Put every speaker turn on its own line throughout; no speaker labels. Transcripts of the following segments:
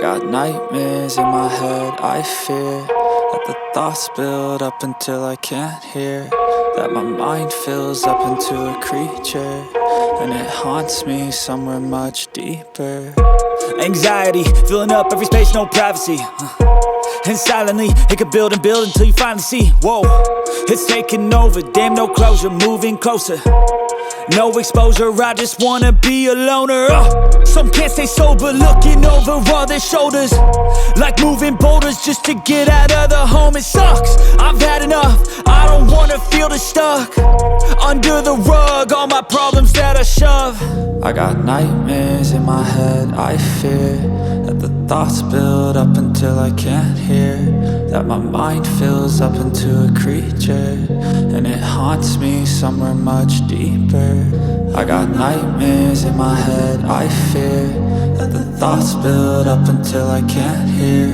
I got nightmares in my head, I fear that the thoughts build up until I can't hear, that my mind fills up into a creature, and it haunts me somewhere much deeper. Anxiety, filling up every space, no privacy. And silently, it could build and build until you finally see, whoa, it's taking over, damn no closure, moving closer. No exposure, I just wanna be a loner. Some can't stay sober, looking over all their shoulders, like moving boulders just to get out of the home. It sucks, I've had enough, I don't wanna feel the stuck under the rug, all my problems that I shove. I got nightmares in my head, I fear that the thoughts build up until I can't hear, that my mind fills up into a creature, and it haunts me somewhere much deeper. I got nightmares in my head, I fear that the thoughts build up until I can't hear,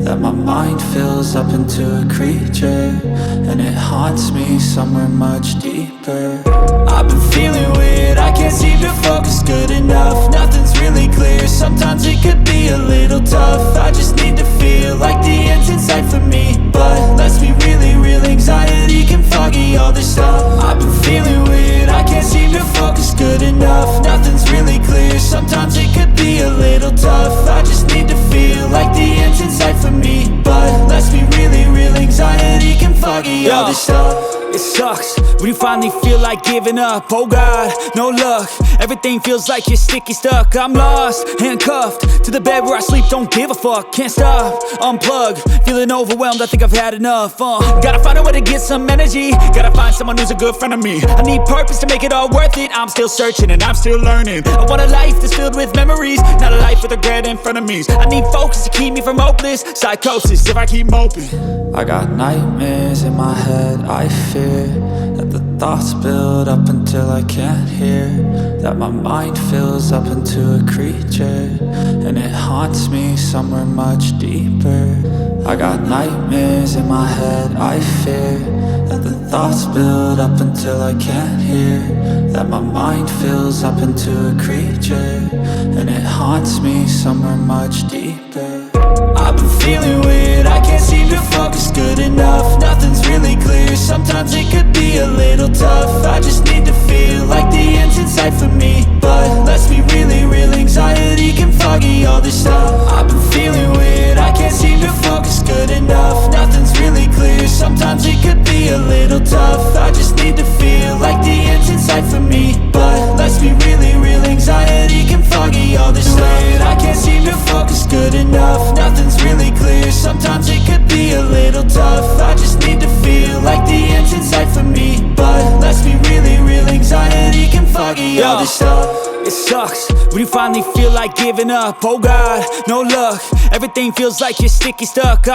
that my mind fills up into a creature, and it haunts me somewhere much deeper. I've been feeling weird, I can't seem to focus good enough. Nothing's really clear, sometimes it could be a little tough. I just need to feel like the end's in sight for me, but let's be really real, anxiety can foggy all this stuff. I've been feeling weird, I can't seem to focus good enough. Nothing's really clear, sometimes it could be a little tough. I just need to feel like the end's in sight for me, but let's be really real, anxiety can foggy all this stuff. It sucks when you finally feel like giving up. Oh God, no luck, everything feels like you're sticky stuck. I'm lost, handcuffed to the bed where I sleep, don't give a fuck. Can't stop, unplug, feeling overwhelmed, I think I've had enough. Gotta find a way to get some energy, gotta find someone who's a good friend of me. I need purpose to make it all worth it, I'm still searching and I'm still learning. I want a life that's filled with memories, not a life with regret and frenemies. I need focus to keep me from hopeless psychosis if I keep moping. I got nightmares in my head, I fear that the thoughts build up until I can't hear, that my mind fills up into a creature, and it haunts me somewhere much deeper. I got nightmares in my head, I fear that the thoughts build up until I can't hear, that my mind fills up into a creature, and it haunts me somewhere much deeper. I've been feeling weird, I can't seem to focus good enough. Nothing's really clear, sometimes it could be a little tough. I just need to feel like the end's in sight for me, but let's be really real, anxiety can foggy all this stuff. I've been feeling weird, I can't seem to focus good enough. Nothing's really clear, sometimes it could be a little tough. I just need to feel like the end's in sight for me, but let's be really real, anxiety can foggy all this stuff. I can't seem to focus good enough. Nothing's really clear, sometimes it could be a little tough. I just need to feel like the end's in sight for me, but let's be really real, anxiety can foggy all this stuff. It sucks when you finally feel like giving up. Oh God, no luck, everything feels like you're sticky stuck.